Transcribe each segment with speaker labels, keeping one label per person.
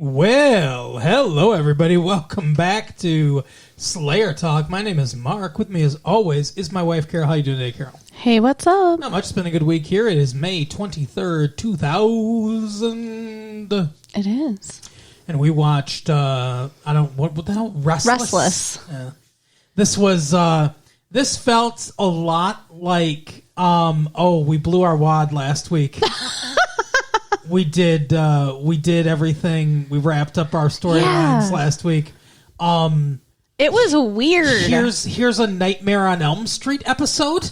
Speaker 1: Well, hello everybody. Welcome back to Slayer Talk. My name is Mark. With me as always is my wife Carol. How you doing today, Carol?
Speaker 2: Hey, what's up?
Speaker 1: Not much. It's been a good week here. It is May 23rd, 2000.
Speaker 2: It is.
Speaker 1: And we watched what the hell? Restless. This was this felt a lot like we blew our wad last week. We did everything. We wrapped up our storylines last week.
Speaker 2: It was weird.
Speaker 1: Here's a Nightmare on Elm Street episode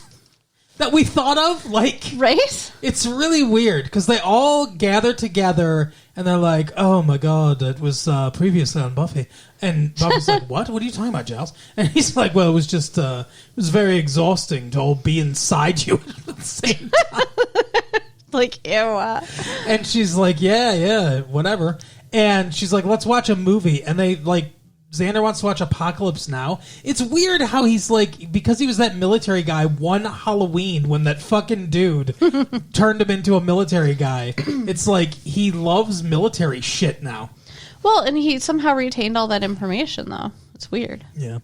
Speaker 1: that we thought of.
Speaker 2: Right?
Speaker 1: It's really weird because they all gather together and they're like, "Oh my god, it was previously on Buffy." And Buffy's like, "What? What are you talking about, Giles?" And he's like, "Well, it was just it was very exhausting to all be inside you at the same time."
Speaker 2: Like, ew.
Speaker 1: And she's like, yeah, whatever. And she's like, let's watch a movie. And Xander wants to watch Apocalypse Now. It's weird how he's like, because he was that military guy one Halloween when that fucking dude turned him into a military guy. It's like he loves military shit now.
Speaker 2: Well, and he somehow retained all that information, though. It's weird.
Speaker 1: Yeah.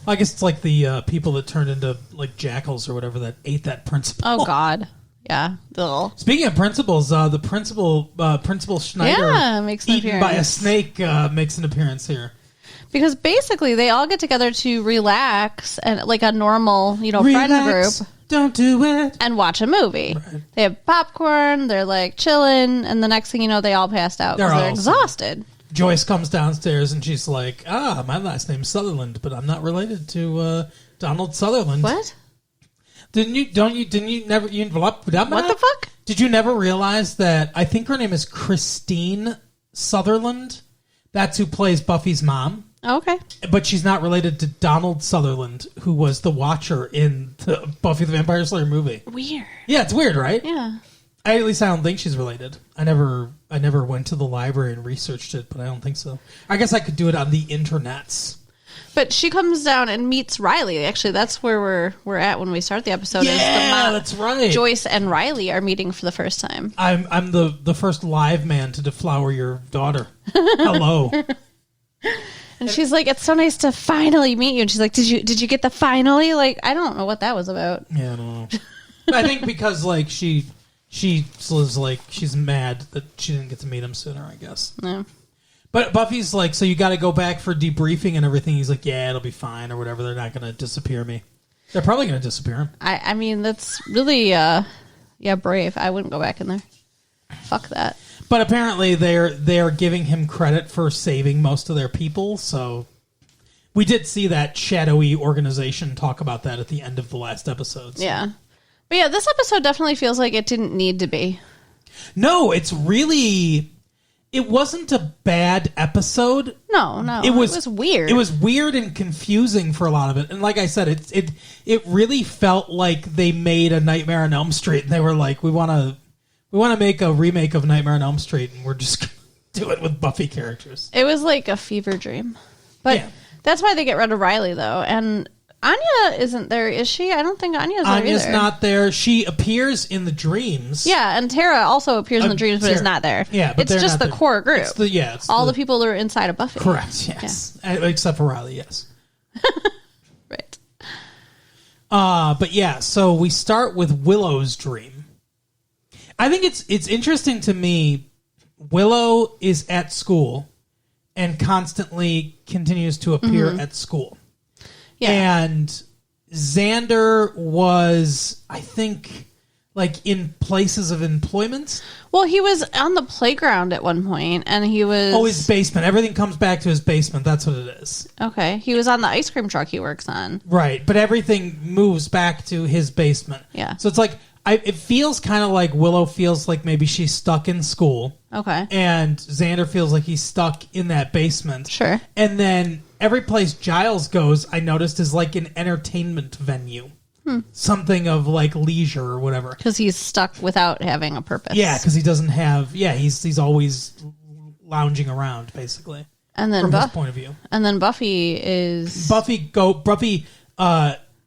Speaker 1: Well, I guess it's like the people that turned into like jackals or whatever that ate that principal.
Speaker 2: Oh, God. Yeah. Ugh.
Speaker 1: Speaking of principals, the Principal Schneider,
Speaker 2: makes an
Speaker 1: eaten
Speaker 2: appearance
Speaker 1: by a snake, makes an appearance here.
Speaker 2: Because basically, they all get together to relax and like a normal, friend group.
Speaker 1: Don't do it.
Speaker 2: And watch a movie. Right. They have popcorn. They're like chilling, and the next thing you know, they all passed out because they're exhausted.
Speaker 1: Joyce comes downstairs and she's like, my last name's Sutherland, but I'm not related to Donald Sutherland.
Speaker 2: What?
Speaker 1: What the
Speaker 2: fuck?
Speaker 1: Did you never realize that? I think her name is Christine Sutherland. That's who plays Buffy's mom.
Speaker 2: Okay.
Speaker 1: But she's not related to Donald Sutherland, who was the Watcher in the Buffy the Vampire Slayer movie.
Speaker 2: Weird.
Speaker 1: Yeah, it's weird, right?
Speaker 2: Yeah.
Speaker 1: At least I don't think she's related. I never went to the library and researched it, but I don't think so. I guess I could do it on the internets.
Speaker 2: But she comes down and meets Riley. Actually, that's where we're at when we start the episode.
Speaker 1: Yeah, that's right.
Speaker 2: Joyce and Riley are meeting for the first time.
Speaker 1: I'm the first live man to deflower your daughter. Hello.
Speaker 2: And she's like, "It's so nice to finally meet you." And she's like, "Did you get the finally?" Like, I don't know what that was about.
Speaker 1: Yeah, I don't know. I think because like she was like she's mad that she didn't get to meet him sooner. I guess.
Speaker 2: No.
Speaker 1: But Buffy's like, so you got to go back for debriefing and everything. He's like, yeah, it'll be fine or whatever. They're not going to disappear me. They're probably going to disappear him.
Speaker 2: I mean, that's really, brave. I wouldn't go back in there. Fuck that.
Speaker 1: But apparently they're giving him credit for saving most of their people. So we did see that shadowy organization talk about that at the end of the last episode. So.
Speaker 2: Yeah. But yeah, this episode definitely feels like it didn't need to be.
Speaker 1: No, it's really... It wasn't a bad episode.
Speaker 2: No. It was weird.
Speaker 1: It was weird and confusing for a lot of it. And like I said, it really felt like they made a Nightmare on Elm Street, and they were like, we want to make a remake of Nightmare on Elm Street, and we're just going to do it with Buffy characters.
Speaker 2: It was like a fever dream. But that's why they get rid of Riley, though. And Anya isn't there, is she? I don't think Anya's there either.
Speaker 1: Anya's not there. She appears in the dreams.
Speaker 2: Yeah, and Tara also appears in the dreams, but is not there.
Speaker 1: Yeah, but
Speaker 2: it's just the core group.
Speaker 1: It's
Speaker 2: all the people that are inside of Buffy.
Speaker 1: Correct, yes. Yeah. Except for Riley, yes.
Speaker 2: Right.
Speaker 1: But yeah, so we start with Willow's dream. I think it's interesting to me. Willow is at school and constantly continues to appear at school. Yeah. And Xander was, I think, like in places of employment.
Speaker 2: Well, he was on the playground at one point, and he was...
Speaker 1: Oh, his basement. Everything comes back to his basement. That's what it is.
Speaker 2: Okay. He was on the ice cream truck he works on.
Speaker 1: Right. But everything moves back to his basement.
Speaker 2: Yeah.
Speaker 1: So it's like, it feels kind of like Willow feels like maybe she's stuck in school.
Speaker 2: Okay.
Speaker 1: And Xander feels like he's stuck in that basement.
Speaker 2: Sure.
Speaker 1: And then every place Giles goes, I noticed, is like an entertainment venue. Something of like leisure or whatever.
Speaker 2: Because he's stuck without having a purpose.
Speaker 1: Yeah, because he doesn't have... Yeah, he's always lounging around, basically.
Speaker 2: And then
Speaker 1: from his point of view.
Speaker 2: And then Buffy is...
Speaker 1: Buffy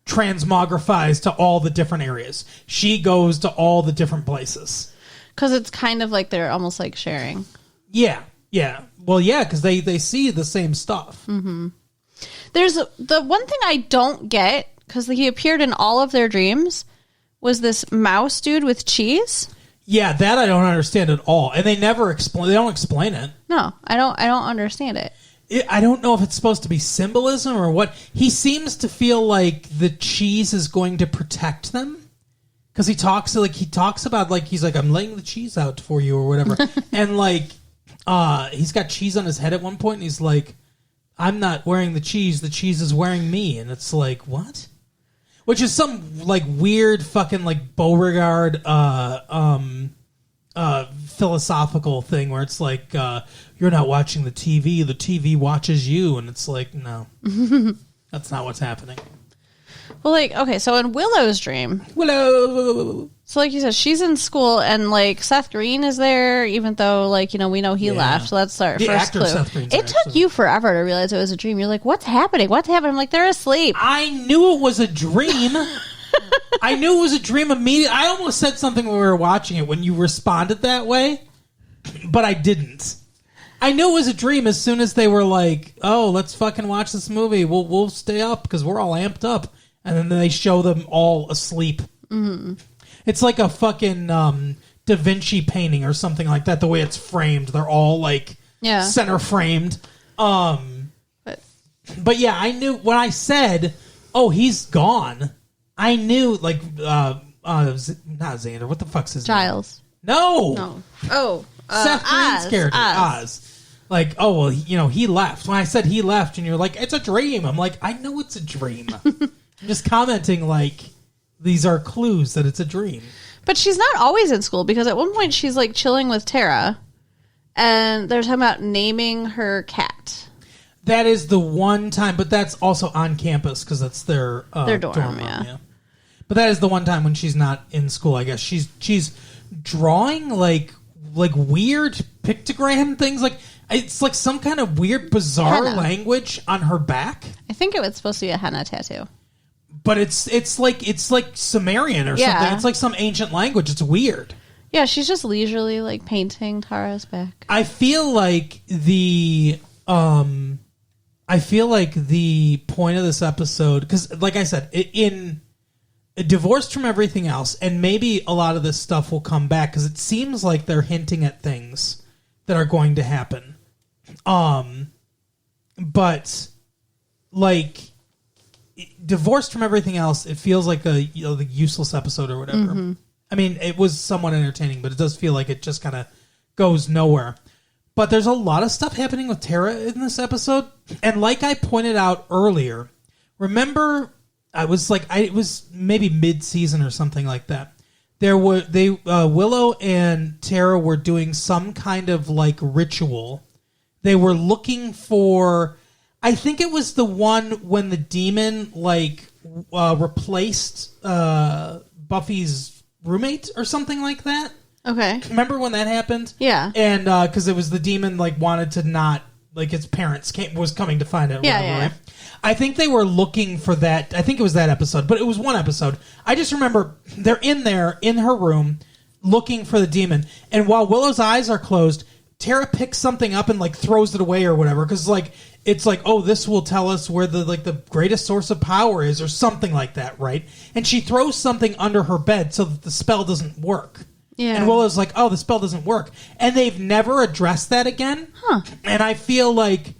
Speaker 1: transmogrifies to all the different areas. She goes to all the different places.
Speaker 2: Because it's kind of like they're almost like sharing.
Speaker 1: Yeah. Yeah. Well, yeah, because they see the same stuff.
Speaker 2: Mm-hmm. There's the one thing I don't get, because he appeared in all of their dreams, was this mouse dude with cheese.
Speaker 1: Yeah, that I don't understand at all, and they never explain. They don't explain it.
Speaker 2: No, I don't understand it.
Speaker 1: I don't know if it's supposed to be symbolism or what. He seems to feel like the cheese is going to protect them. Because he talks about, like, he's like, I'm laying the cheese out for you or whatever. And, like, he's got cheese on his head at one point, and he's like, I'm not wearing the cheese is wearing me. And it's like, what? Which is some, like, weird fucking, like, Beauregard philosophical thing where it's like, you're not watching the TV watches you. And it's like, no. That's not what's happening.
Speaker 2: Well, like, okay, so in Willow's dream...
Speaker 1: Willow!
Speaker 2: So, like you said, she's in school, and, like, Seth Green is there, even though, like, you know, we know he left. So that's our first clue.
Speaker 1: Seth Green's
Speaker 2: it took you forever to realize it was a dream. You're like, what's happening? What's happening? I'm like, they're asleep.
Speaker 1: I knew it was a dream. I knew it was a dream immediately. I almost said something when we were watching it when you responded that way, but I didn't. I knew it was a dream as soon as they were like, oh, let's fucking watch this movie. We'll stay up because we're all amped up. And then they show them all asleep. Mm-hmm. It's like a fucking Da Vinci painting or something like that, the way it's framed. They're all, like, center framed. But yeah, I knew when I said, oh, he's gone, I knew, like, not Xander. What the fuck's his name?
Speaker 2: Giles.
Speaker 1: No.
Speaker 2: Oh.
Speaker 1: Seth Green's character. Oz. Like, oh, well, you know, he left. When I said he left and you're like, it's a dream. I'm like, I know it's a dream. I'm just commenting like these are clues that it's a dream.
Speaker 2: But she's not always in school, because at one point she's like chilling with Tara and they're talking about naming her cat.
Speaker 1: That is the one time, but that's also on campus because that's their dorm room, yeah. But that is the one time when she's not in school, I guess. She's drawing like weird pictogram things, like it's like some kind of weird bizarre language on her back.
Speaker 2: I think it was supposed to be a henna tattoo.
Speaker 1: But it's like Sumerian or something. It's like some ancient language. It's weird.
Speaker 2: Yeah, she's just leisurely like painting Tara's back.
Speaker 1: I feel like the point of this episode, because like I said, in divorced from everything else, and maybe a lot of this stuff will come back because it seems like they're hinting at things that are going to happen. But like, divorced from everything else, it feels like the useless episode or whatever. Mm-hmm. I mean, it was somewhat entertaining, but it does feel like it just kind of goes nowhere. But there's a lot of stuff happening with Tara in this episode, and like I pointed out earlier, remember, it was maybe mid-season or something like that. Willow and Tara were doing some kind of like ritual. They were looking for, I think it was the one when the demon like replaced Buffy's roommate or something like that.
Speaker 2: Okay.
Speaker 1: Remember when that happened?
Speaker 2: Yeah.
Speaker 1: And because it was the demon like wanted to not, like its parents was coming to find it.
Speaker 2: Yeah.
Speaker 1: Right? I think they were looking for that. I think it was that episode, but it was one episode. I just remember they're in there in her room looking for the demon, and while Willow's eyes are closed, Tara picks something up and like throws it away or whatever, because like it's like, oh, this will tell us where the greatest source of power is or something like that, right? And she throws something under her bed so that the spell doesn't work.
Speaker 2: Yeah.
Speaker 1: And Willow's like, oh, the spell doesn't work, and they've never addressed that again.
Speaker 2: Huh. And
Speaker 1: I feel like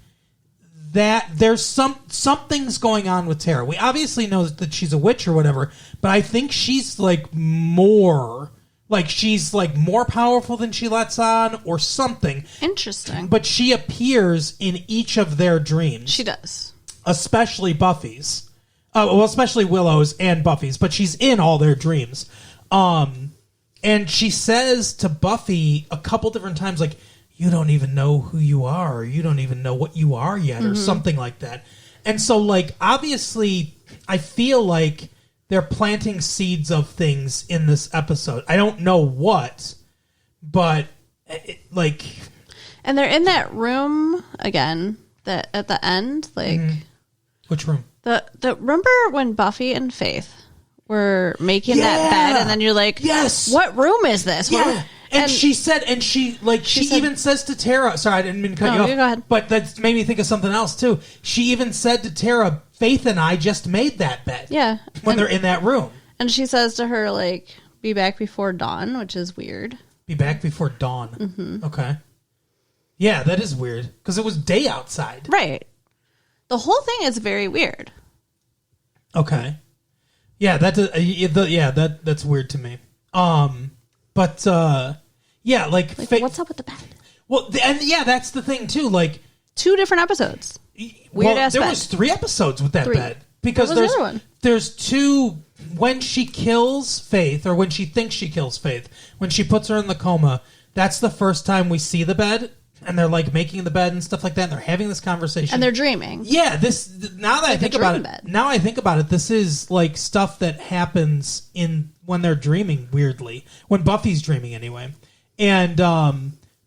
Speaker 1: that there's something's going on with Tara. We obviously know that she's a witch or whatever, but I think she's like more powerful than she lets on or something.
Speaker 2: Interesting.
Speaker 1: But she appears in each of their dreams.
Speaker 2: She does.
Speaker 1: Especially Buffy's. Especially Willow's and Buffy's, but she's in all their dreams. And she says to Buffy a couple different times, like, you don't even know who you are, or you don't even know what you are yet, or something like that. And so, like, obviously, I feel like they're planting seeds of things in this episode. I don't know what, but, like...
Speaker 2: And they're in that room, again, that at the end, like...
Speaker 1: Which room?
Speaker 2: Remember when Buffy and Faith were making that bed, and then you're like,
Speaker 1: yes,
Speaker 2: what room is this?
Speaker 1: Yeah. And she said, she even says to Tara, sorry, I didn't mean to cut you off.
Speaker 2: You go ahead.
Speaker 1: But that made me think of something else, too. She even said to Tara, Faith and I just made that bed.
Speaker 2: Yeah.
Speaker 1: When they're in that room.
Speaker 2: And she says to her, like, be back before dawn, which is weird.
Speaker 1: Be back before dawn.
Speaker 2: Mm-hmm.
Speaker 1: Okay. Yeah, that is weird. Because it was day outside.
Speaker 2: Right. The whole thing is very weird.
Speaker 1: Okay. Yeah, that's weird to me. But yeah, like
Speaker 2: what's up with the bed?
Speaker 1: Well, and yeah, that's the thing too. Like
Speaker 2: 2 different episodes. Weird ass
Speaker 1: there
Speaker 2: bed.
Speaker 1: was 3 episodes with that
Speaker 2: 3.
Speaker 1: bed because
Speaker 2: What was the other one?
Speaker 1: there's 2 when she kills Faith or when she thinks she kills Faith when she puts her in the coma. That's the first time we see the bed. And they're like making the bed and stuff like that. And they're having this conversation.
Speaker 2: And they're dreaming.
Speaker 1: Yeah, now that I think about it, this is like stuff that happens when they're dreaming weirdly. When Buffy's dreaming anyway. And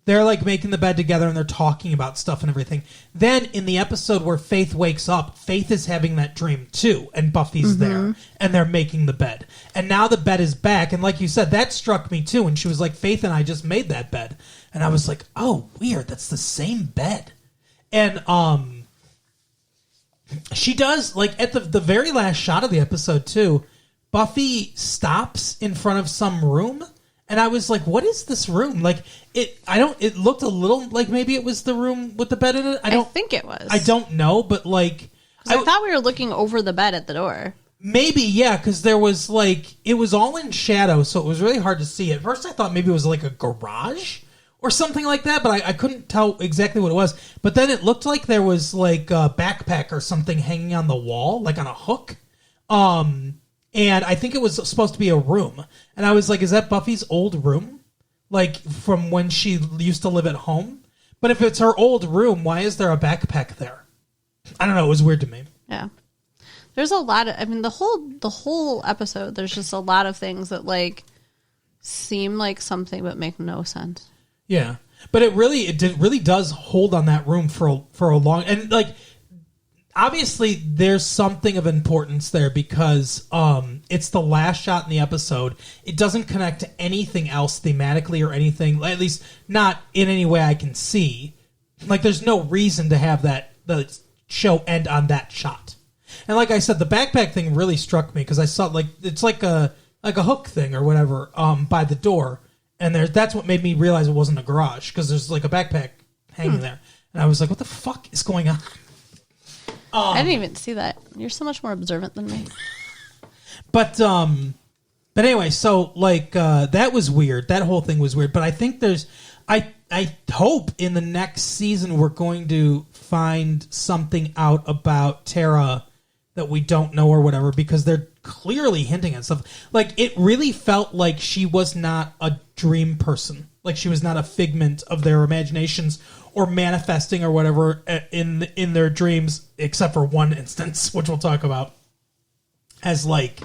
Speaker 1: they're like making the bed together and they're talking about stuff and everything. Then in the episode where Faith wakes up, Faith is having that dream too. And Buffy's there. And they're making the bed. And now the bed is back. And like you said, that struck me too. And she was like, Faith and I just made that bed. And I was like, oh, weird. That's the same bed. And she does, like, at the very last shot of the episode, too, Buffy stops in front of some room. And I was like, what is this room? Like, it looked a little like maybe it was the room with the bed in it.
Speaker 2: I think it was.
Speaker 1: I don't know, but, like...
Speaker 2: I thought we were looking over the bed at the door.
Speaker 1: Maybe, yeah, because there was, like... It was all in shadow, so it was really hard to see. At first, I thought maybe it was, like, a garage or something like that, but I couldn't tell exactly what it was. But then it looked like there was like a backpack or something hanging on the wall, like on a hook. And I think it was supposed to be a room. And I was like, is that Buffy's old room? Like from when she used to live at home? But if it's her old room, why is there a backpack there? I don't know. It was weird to me.
Speaker 2: Yeah. There's a lot of, I mean, the whole episode, there's just a lot of things that like seem like something but make no sense.
Speaker 1: Yeah, but it really does hold on that room for a long, and like obviously there's something of importance there because it's the last shot in the episode. It doesn't connect to anything else thematically or anything, at least not in any way I can see. Like there's no reason to have the show end on that shot. And like I said, the backpack thing really struck me because I saw like it's like a hook thing or whatever by the door. And that's what made me realize it wasn't a garage, because there's like a backpack hanging there. And I was like, what the fuck is going on?
Speaker 2: I didn't even see that. You're so much more observant than me.
Speaker 1: But anyway, so like that was weird. That whole thing was weird. But I think I hope in the next season we're going to find something out about Tara that we don't know or whatever, because they're clearly hinting at stuff. Like, it really felt like she was not a dream person. Like, she was not a figment of their imaginations or manifesting or whatever in their dreams, except for one instance, which we'll talk about, as, like,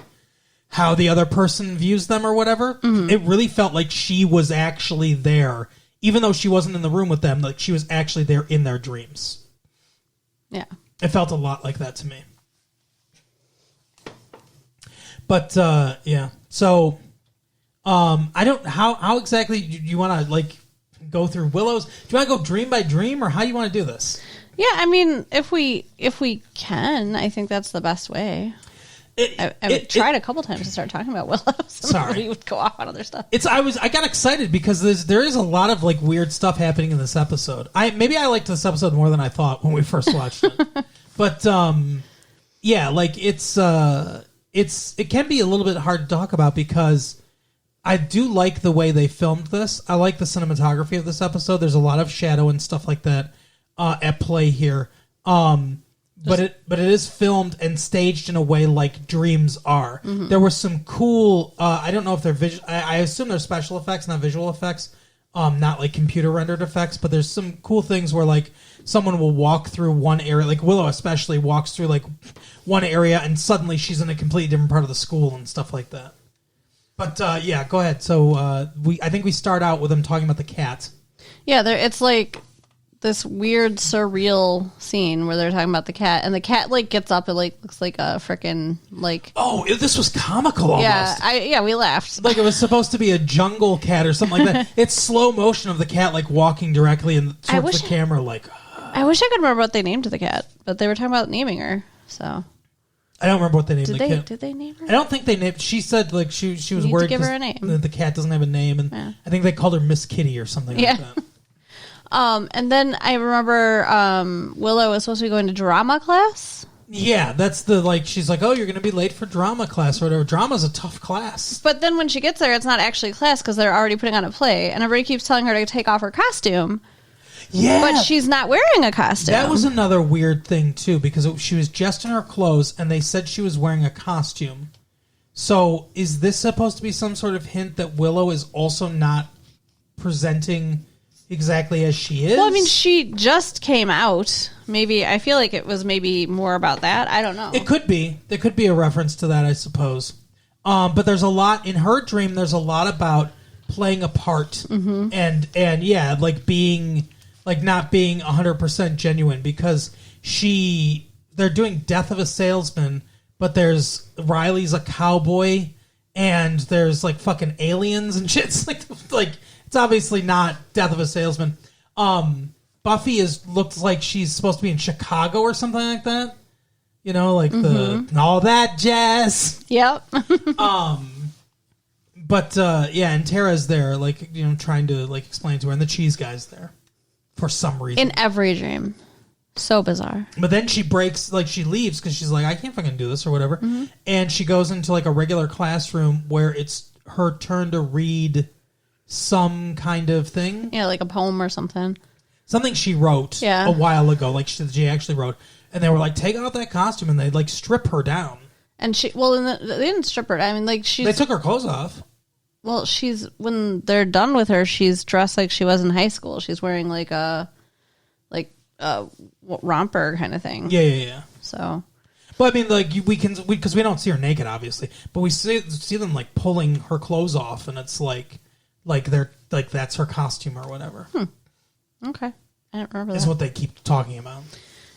Speaker 1: how the other person views them or whatever. Mm-hmm. It really felt like she was actually there, even though she wasn't in the room with them. Like, she was actually there in their dreams.
Speaker 2: Yeah.
Speaker 1: It felt a lot like that to me. But yeah, so I don't how exactly do you want to like go through Willow's? Do you want to go dream by dream, or how do you want to do this?
Speaker 2: Yeah, I mean, if we can, I think that's the best way. I tried a couple times to start talking about Willow.
Speaker 1: Sorry,
Speaker 2: we would go off on other stuff.
Speaker 1: I got excited because there is a lot of like weird stuff happening in this episode. Maybe I liked this episode more than I thought when we first watched it. But yeah, like it can be a little bit hard to talk about because I do like the way they filmed this. I like the cinematography of this episode. There's a lot of shadow and stuff like that at play here. But it is filmed and staged in a way like dreams are. Mm-hmm. There were some cool. I don't know if they're visual. I assume they're special effects, not visual effects. Not like computer rendered effects. But there's some cool things where like someone will walk through one area, like Willow especially walks through like one area, and suddenly she's in a completely different part of the school and stuff like that. But yeah, go ahead. So I think we start out with them talking about the cat.
Speaker 2: Yeah, it's like this weird surreal scene where they're talking about the cat, and the cat like gets up and like looks like a freaking like.
Speaker 1: Oh, this was comical almost.
Speaker 2: Yeah, we laughed.
Speaker 1: Like it was supposed to be a jungle cat or something like that. It's slow motion of the cat like walking directly towards the camera. Like
Speaker 2: I wish I could remember what they named the cat, but they were talking about naming her. So
Speaker 1: I don't remember what they named the cat.
Speaker 2: Did they name her?
Speaker 1: I don't think they named. She said like she was worried
Speaker 2: to give her a name.
Speaker 1: The cat doesn't have a name, and I think they called her Miss Kitty or something like that.
Speaker 2: And then I remember Willow was supposed to be going to drama class.
Speaker 1: Yeah, that's the like. She's like, "Oh, you're going to be late for drama class or whatever." Drama's a tough class.
Speaker 2: But then when she gets there, it's not actually class because they're already putting on a play, and everybody keeps telling her to take off her costume.
Speaker 1: Yeah,
Speaker 2: but she's not wearing a costume.
Speaker 1: That was another weird thing too, because she was just in her clothes, and they said she was wearing a costume. So, is this supposed to be some sort of hint that Willow is also not presenting exactly as she is?
Speaker 2: Well, I mean, she just came out. Maybe I feel like it was maybe more about that. I don't know.
Speaker 1: It could be. There could be a reference to that, I suppose. But there's a lot in her dream. There's a lot about playing a part and yeah, like being like not being 100% genuine because they're doing Death of a Salesman, but there's Riley's a cowboy and there's like fucking aliens and shit. It's like it's obviously not Death of a Salesman. Buffy looks like she's supposed to be in Chicago or something like that. You know, like all that jazz.
Speaker 2: Yep.
Speaker 1: But yeah, and Tara's there, like, you know, trying to like explain to her, and the cheese guy's there for some reason.
Speaker 2: In every dream. So bizarre.
Speaker 1: But then she breaks, like she leaves because she's like, I can't fucking do this or whatever. And she goes into like a regular classroom where it's her turn to read some kind of thing.
Speaker 2: Yeah, like a poem or something.
Speaker 1: Something she wrote a while ago, like she actually wrote. And they were like, take out that costume, and they'd like strip her down.
Speaker 2: And they didn't strip her. I mean, like
Speaker 1: they took her clothes off.
Speaker 2: Well, when they're done with her, she's dressed like she was in high school. She's wearing like a romper kind of thing.
Speaker 1: Yeah.
Speaker 2: So,
Speaker 1: but I mean, like because we don't see her naked, obviously, but we see them like pulling her clothes off, and it's like they're like that's her costume or whatever.
Speaker 2: Okay, I don't remember.
Speaker 1: Is what they keep talking about.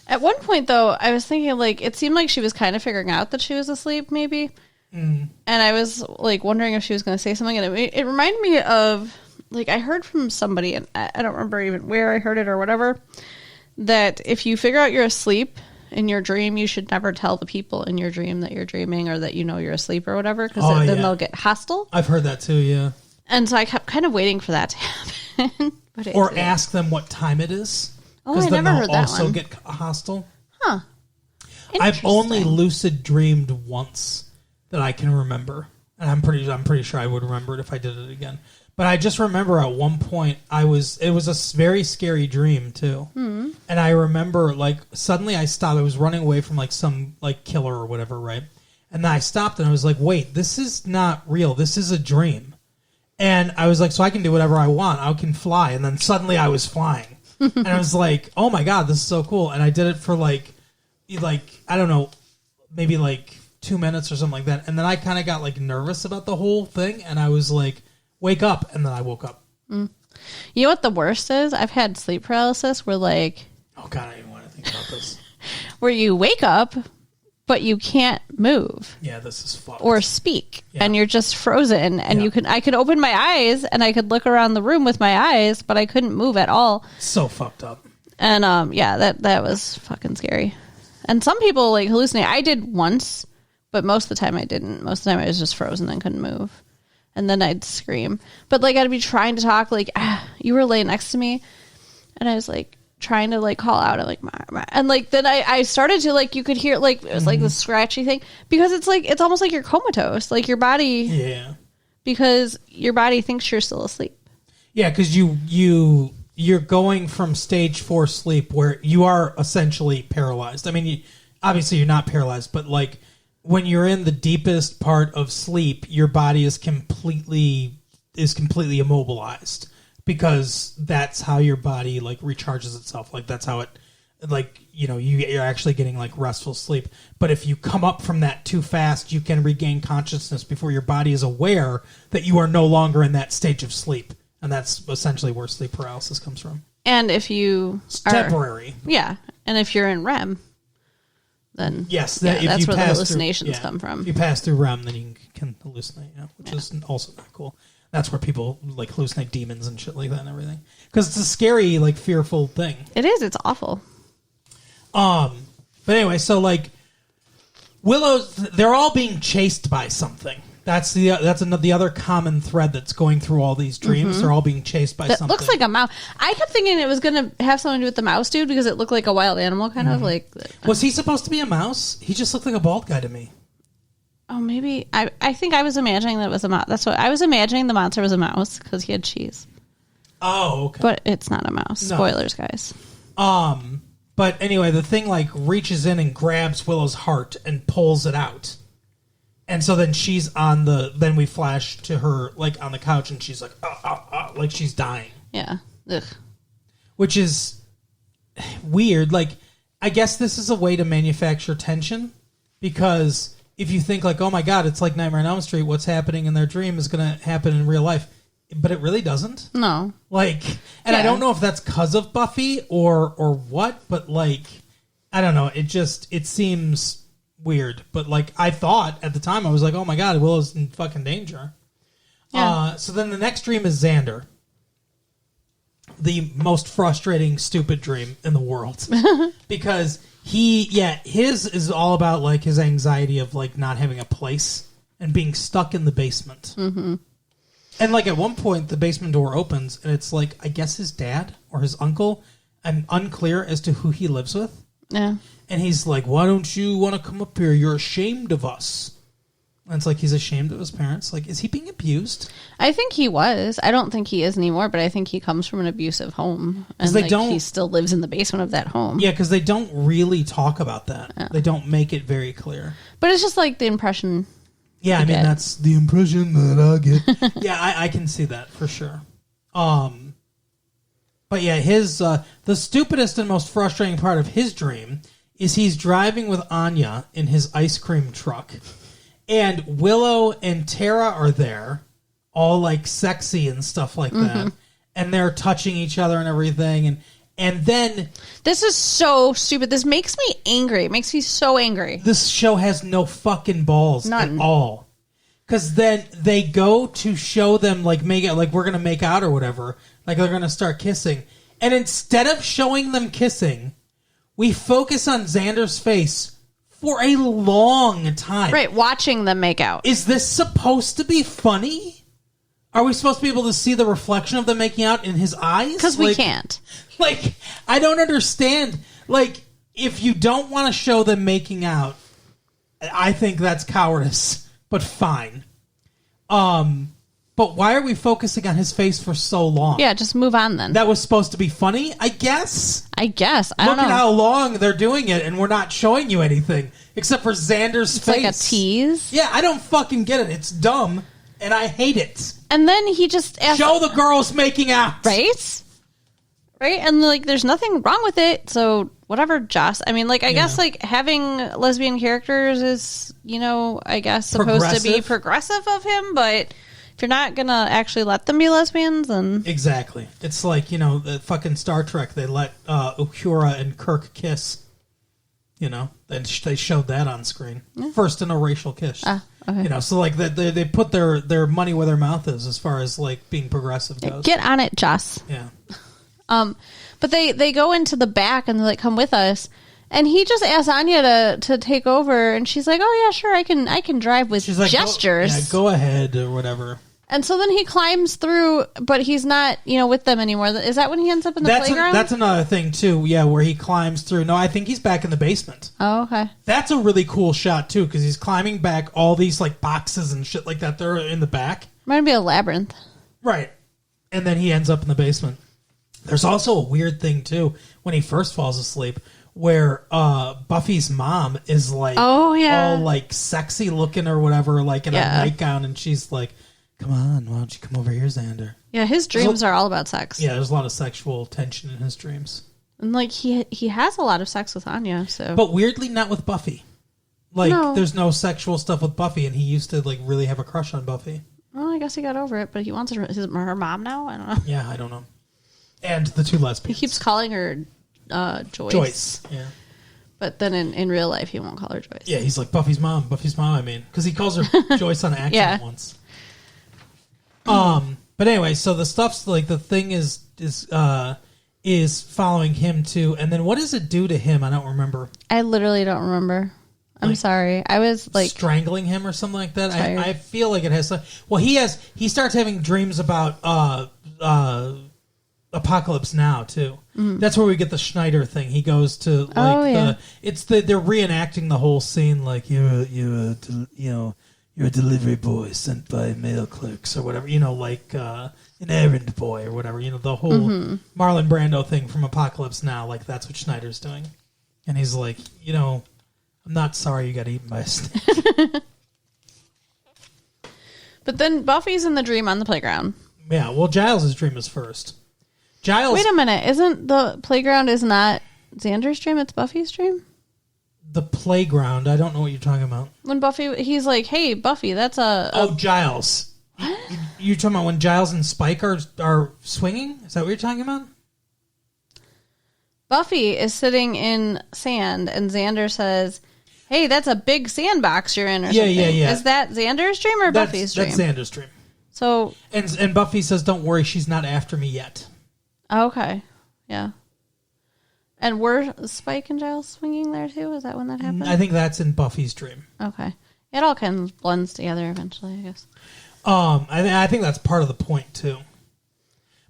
Speaker 2: At one point, though, I was thinking like it seemed like she was kind of figuring out that she was asleep, maybe. And I was like wondering if she was going to say something, and it reminded me of like I heard from somebody, and I don't remember even where I heard it or whatever, that if you figure out you're asleep in your dream, you should never tell the people in your dream that you're dreaming or that you know you're asleep or whatever, because then they'll get hostile.
Speaker 1: I've heard that too, yeah.
Speaker 2: And so I kept kind of waiting for that to happen. But
Speaker 1: or ask them what time it is.
Speaker 2: Oh, I never heard that one.
Speaker 1: Also get hostile.
Speaker 2: Huh.
Speaker 1: I've only lucid dreamed once that I can remember, and I'm pretty sure I would remember it if I did it again. But I just remember at one point it was a very scary dream too, and I remember like suddenly I stopped. I was running away from like some like killer or whatever, right? And then I stopped and I was like, wait, this is not real. This is a dream. And I was like, so I can do whatever I want. I can fly. And then suddenly I was flying, and I was like, oh my god, this is so cool. And I did it for like I don't know, maybe like 2 minutes or something like that, and then I kind of got like nervous about the whole thing, and I was like, wake up, and then I woke up.
Speaker 2: You know what the worst is? I've had sleep paralysis where like, oh
Speaker 1: god, I don't even want to think about this,
Speaker 2: where you wake up but you can't move.
Speaker 1: Yeah, this is fucked.
Speaker 2: Or speak, and you're just frozen, and I could open my eyes and I could look around the room with my eyes, but I couldn't move at all.
Speaker 1: So fucked up.
Speaker 2: And that was fucking scary. And some people like hallucinate. I did once, but most of the time I didn't. Most of the time I was just frozen and couldn't move. And then I'd scream. But like I'd be trying to talk, like you were laying next to me, and I was like trying to like call out, like Ma. And like then I started to like you could hear like it was like the scratchy thing, because it's almost like you're comatose, like your body, because your body thinks you're still asleep. Yeah,
Speaker 1: because you're going from stage 4 sleep where you are essentially paralyzed. I mean, obviously you're not paralyzed, but like when you're in the deepest part of sleep, your body is completely immobilized, because that's how your body like recharges itself. Like that's how it, like, you know, you're actually getting like restful sleep. But if you come up from that too fast, you can regain consciousness before your body is aware that you are no longer in that stage of sleep. And that's essentially where sleep paralysis comes from.
Speaker 2: And if you
Speaker 1: It's
Speaker 2: are
Speaker 1: temporary.
Speaker 2: Yeah, and if you're in REM, then
Speaker 1: Yes,
Speaker 2: that's
Speaker 1: if you
Speaker 2: where the
Speaker 1: pass
Speaker 2: hallucinations
Speaker 1: through,
Speaker 2: come from.
Speaker 1: If you pass through REM, then you can hallucinate, which is also not cool. That's where people like hallucinate demons and shit like that and everything. Because it's a scary, like, fearful thing.
Speaker 2: It is. It's awful.
Speaker 1: But anyway, so like Willow's, they're all being chased by something. That's the other common thread that's going through all these dreams. They're all being chased by
Speaker 2: That
Speaker 1: something.
Speaker 2: looks like a mouse. I kept thinking it was going to have something to do with the mouse dude because it looked like a wild animal, kind of like.
Speaker 1: Was he supposed to be a mouse? He just looked like a bald guy to me.
Speaker 2: Oh, maybe I think I was imagining that it was a mouse. That's what I was imagining. The monster was a mouse because he had cheese.
Speaker 1: Oh, okay.
Speaker 2: But it's not a mouse.
Speaker 1: No.
Speaker 2: Spoilers, guys.
Speaker 1: But anyway, the thing like reaches in and grabs Willow's heart and pulls it out. And so then she's then we flash to her like on the couch and she's like, like she's dying.
Speaker 2: Yeah. Ugh.
Speaker 1: Which is weird. Like, I guess this is a way to manufacture tension because if you think like, oh my God, it's like Nightmare on Elm Street, what's happening in their dream is going to happen in real life. But it really doesn't.
Speaker 2: No.
Speaker 1: Like, and I don't know if that's because of Buffy or what, but like, I don't know. It seems weird. But like, I thought at the time, I was like, oh my God, Willow's in fucking danger.
Speaker 2: Yeah.
Speaker 1: So then the next dream is Xander. The most frustrating, stupid dream in the world. Because his is all about like his anxiety of like not having a place and being stuck in the basement. Mm-hmm. And like at one point, the basement door opens and it's like, I guess his dad or his uncle. I'm unclear as to who he lives with.
Speaker 2: Yeah.
Speaker 1: And he's like, why don't you want to come up here? You're ashamed of us. And it's like he's ashamed of his parents. Like, is he being abused?
Speaker 2: I think he was. I don't think he is anymore, but I think he comes from an abusive home. And he still lives in the basement of that home.
Speaker 1: Yeah, because they don't really talk about that. Yeah. They don't make it very clear.
Speaker 2: But it's just like the impression.
Speaker 1: Yeah, I mean, that's the impression that I get. Yeah, I can see that for sure. But yeah, the stupidest and most frustrating part of his dream is he's driving with Anya in his ice cream truck. And Willow and Tara are there, all like sexy and stuff like that. And they're touching each other and everything. And then...
Speaker 2: This is so stupid. This makes me angry. It makes me so angry.
Speaker 1: This show has no fucking balls at all. Because then they go to show them, like, we're going to make out or whatever. Like, they're going to start kissing. And instead of showing them kissing, we focus on Xander's face for a long time.
Speaker 2: Right, watching them make out.
Speaker 1: Is this supposed to be funny? Are we supposed to be able to see the reflection of them making out in his eyes?
Speaker 2: Because we can't.
Speaker 1: Like, I don't understand. Like, if you don't want to show them making out, I think that's cowardice. But fine. But why are we focusing on his face for so long?
Speaker 2: Yeah, just move on then.
Speaker 1: That was supposed to be funny, I guess?
Speaker 2: I don't know.
Speaker 1: Look at how long they're doing it, and we're not showing you anything. Except for Xander's face.
Speaker 2: It's like a tease?
Speaker 1: Yeah, I don't fucking get it. It's dumb, and I hate it.
Speaker 2: And then he just...
Speaker 1: Show the girls making out.
Speaker 2: Right? Right? And, like, there's nothing wrong with it, so whatever, Joss. I mean, like, I guess, like, having lesbian characters is, I guess supposed to be progressive of him, but... If you're not going to actually let them be lesbians, then...
Speaker 1: Exactly. It's like, the fucking Star Trek, they let Uhura and Kirk kiss. And they showed that on screen. Yeah. First interracial kiss. Okay. So like they put their money where their mouth is as far as like being progressive goes.
Speaker 2: Get on it, Joss.
Speaker 1: Yeah.
Speaker 2: But they go into the back and they're like, come with us. And he just asks Anya to take over, and she's like, "Oh yeah, sure, I can drive with gestures.
Speaker 1: Go ahead or whatever."
Speaker 2: And so then he climbs through, but he's not, with them anymore. Is that when he ends up in the playground?
Speaker 1: That's another thing too. Yeah, where he climbs through. No, I think he's back in the basement.
Speaker 2: Oh, okay.
Speaker 1: That's a really cool shot too, because he's climbing back all these like boxes and shit like that. They're in the back.
Speaker 2: Might be a labyrinth,
Speaker 1: right? And then he ends up in the basement. There's also a weird thing too when he first falls asleep, where Buffy's mom is like, all like sexy looking or whatever, like in a nightgown, and she's like, "Come on, why don't you come over here, Xander?"
Speaker 2: Yeah, his dreams are all about sex.
Speaker 1: Yeah, there's a lot of sexual tension in his dreams,
Speaker 2: and like he has a lot of sex with Anya, so. But
Speaker 1: weirdly, not with Buffy. Like, there's no sexual stuff with Buffy, and he used to like really have a crush on Buffy.
Speaker 2: Well, I guess he got over it, but he wants her mom now. I don't know.
Speaker 1: Yeah, I don't know. And the two
Speaker 2: He
Speaker 1: lesbians.
Speaker 2: keeps calling her Joyce.
Speaker 1: Joyce. Yeah.
Speaker 2: But then in real life, he won't call her Joyce.
Speaker 1: Yeah, he's like, Buffy's mom, I mean. Because he calls her Joyce on accident once. But anyway, so the stuff's like, the thing is following him too. And then what does it do to him? I don't remember.
Speaker 2: I literally don't remember. I'm sorry. I was like
Speaker 1: strangling him or something like that.
Speaker 2: Tired.
Speaker 1: I feel like it has some, well, he starts having dreams about Apocalypse Now too. That's where we get the Schneider thing. He goes to like they're reenacting the whole scene, like you're a delivery boy sent by mail clerks or whatever, like an errand boy or whatever, the whole Marlon Brando thing from Apocalypse Now, like that's what Schneider's doing. And he's like, I'm not sorry you got eaten by a snake.
Speaker 2: But then Buffy's in the dream on the playground.
Speaker 1: Yeah, well, Giles' dream is first. Giles.
Speaker 2: Wait a minute. Isn't the playground is not Xander's dream? It's Buffy's dream?
Speaker 1: The playground. I don't know what you're talking about.
Speaker 2: When he's like, hey, Buffy, that's a...
Speaker 1: Oh, Giles. What? You're talking about when Giles and Spike are swinging? Is that what you're talking about?
Speaker 2: Buffy is sitting in sand, and Xander says, hey, that's a big sandbox you're in or something. Yeah. Is that Xander's dream or Buffy's dream?
Speaker 1: That's Xander's dream.
Speaker 2: So...
Speaker 1: And Buffy says, don't worry, she's not after me yet.
Speaker 2: Okay. Yeah. And were Spike and Giles swinging there too? Is that when that happened?
Speaker 1: I think that's in Buffy's dream.
Speaker 2: Okay. It all kind of blends together eventually, I guess.
Speaker 1: I think that's part of the point too.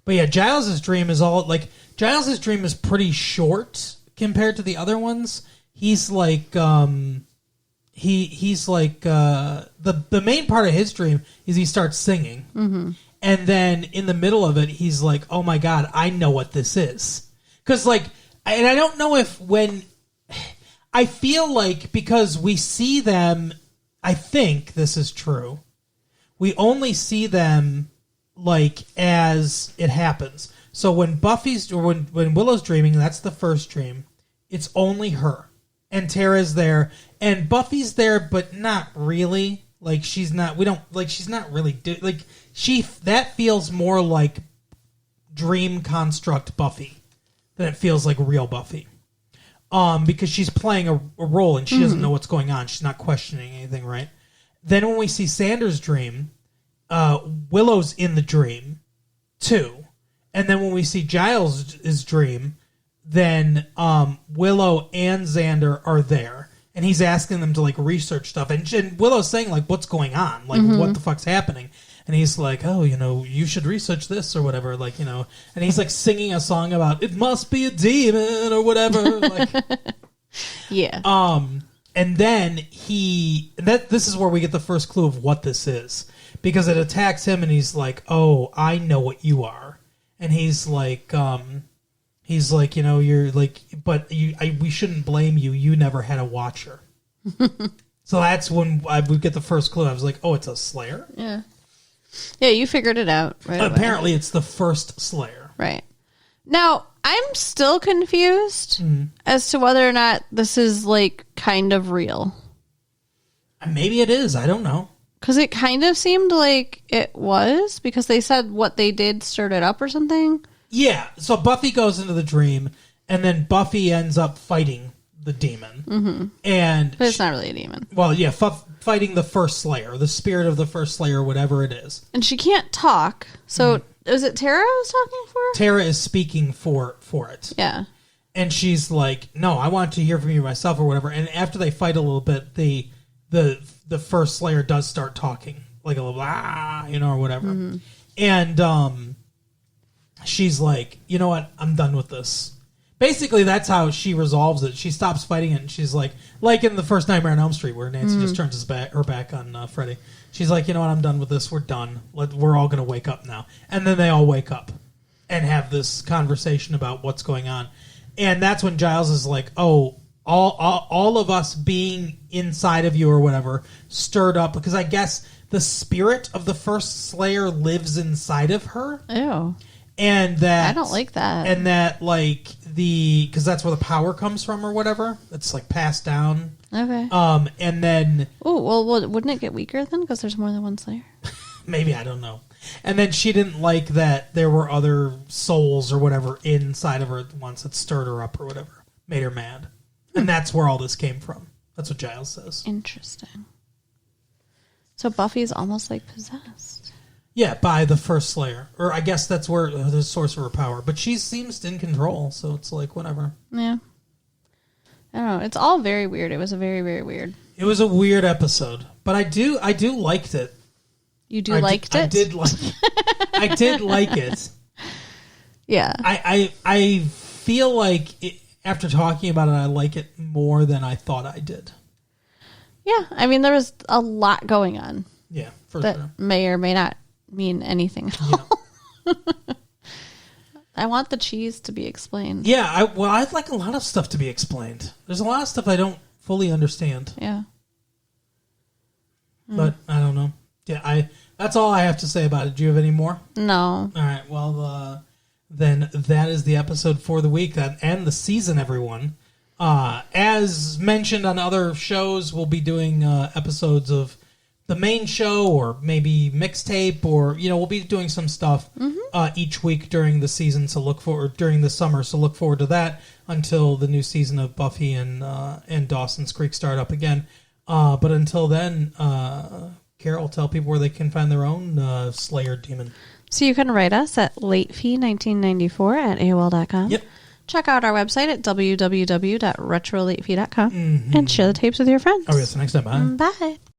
Speaker 1: But yeah, Giles' dream is all like Giles' dream is pretty short compared to the other ones. He's like he's like the main part of his dream is he starts singing. Mm-hmm. And then in the middle of it, he's like, oh my God, I know what this is. Because like, and I don't know if when, I feel like because we see them, I think this is true. We only see them like as it happens. So when when Willow's dreaming, that's the first dream. It's only her. And Tara's there. And Buffy's there, but not really. Like she's not really that feels more like dream construct Buffy than it feels like real Buffy. Because she's playing a role and she doesn't know what's going on. She's not questioning anything, right? Then when we see Xander's dream, Willow's in the dream too. And then when we see Giles' dream, then Willow and Xander are there. And he's asking them to like research stuff. And Willow's saying like, what's going on? Like, what the fuck's happening? And he's like, oh, you should research this or whatever. Like, and he's like singing a song about it must be a demon or whatever. Like,
Speaker 2: yeah.
Speaker 1: And then this is where we get the first clue of what this is. Because it attacks him and he's like, oh, I know what you are. And he's like, you're like, but we shouldn't blame you. You never had a watcher. So that's when we get the first clue. I was like, oh, it's a Slayer?
Speaker 2: Yeah. Yeah, you figured it out. Right
Speaker 1: Apparently
Speaker 2: away.
Speaker 1: It's the first Slayer.
Speaker 2: Right. Now, I'm still confused as to whether or not this is like kind of real.
Speaker 1: Maybe it is. I don't know.
Speaker 2: Because it kind of seemed like it was because they said what they did stirred it up or something.
Speaker 1: Yeah, so Buffy goes into the dream, and then Buffy ends up fighting the demon. Mm-hmm.
Speaker 2: But it's not really a demon.
Speaker 1: Well, yeah, fighting the first Slayer, the spirit of the first Slayer, whatever it is.
Speaker 2: And she can't talk, so is it Tara who's talking for her?
Speaker 1: Tara is speaking for it.
Speaker 2: Yeah.
Speaker 1: And she's like, no, I want to hear from you myself or whatever. And after they fight a little bit, the first Slayer does start talking, like a little, or whatever. Mm-hmm. And, she's like, you know what? I'm done with this. Basically, that's how she resolves it. She stops fighting it, and she's like in the first Nightmare on Elm Street, where Nancy just turns her back on Freddy. She's like, you know what? I'm done with this. We're done. We're all going to wake up now. And then they all wake up and have this conversation about what's going on. And that's when Giles is like, oh, all of us being inside of you or whatever stirred up. Because I guess the spirit of the first Slayer lives inside of her.
Speaker 2: Ew.
Speaker 1: And that
Speaker 2: I don't like that.
Speaker 1: And that like because that's where the power comes from or whatever. It's like passed down.
Speaker 2: Okay.
Speaker 1: And then
Speaker 2: oh well, wouldn't it get weaker then because there's more than one Slayer?
Speaker 1: Maybe, I don't know. And then she didn't like that there were other souls or whatever inside of her once that stirred her up or whatever. Made her mad. And that's where all this came from. That's what Giles says.
Speaker 2: Interesting. So Buffy's almost like possessed.
Speaker 1: Yeah, by the first Slayer. Or I guess that's where the source of her power. But she seems in control, so it's like, whatever.
Speaker 2: Yeah. I don't know. It's all very weird. It was a very, very weird.
Speaker 1: It was a weird episode. But I do liked it.
Speaker 2: You liked it?
Speaker 1: I did like it. I did like it.
Speaker 2: Yeah.
Speaker 1: I feel like after talking about it, I like it more than I thought I did.
Speaker 2: Yeah. I mean, there was a lot going on.
Speaker 1: Yeah, for
Speaker 2: that
Speaker 1: sure.
Speaker 2: may or may not mean anything at all. Yeah. I want the cheese to be explained.
Speaker 1: Yeah, I'd like a lot of stuff to be explained. There's a lot of stuff I don't fully understand.
Speaker 2: Yeah.
Speaker 1: But I don't know. Yeah, that's all I have to say about it. Do you have any more?
Speaker 2: No.
Speaker 1: All right. Well, then that is the episode for the week and the season, everyone. As mentioned on other shows, we'll be doing episodes of the main show or maybe mixtape or, we'll be doing some stuff each week during the season. During the summer. So look forward to that until the new season of Buffy and Dawson's Creek start up again. But until then, Carol, tell people where they can find their own Slayer demon.
Speaker 2: So you can write us at latefee1994@AOL.com.
Speaker 1: Yep.
Speaker 2: Check out our website at www.retrolatefee.com and share the tapes with your friends.
Speaker 1: Okay, so next time, bye.
Speaker 2: Bye.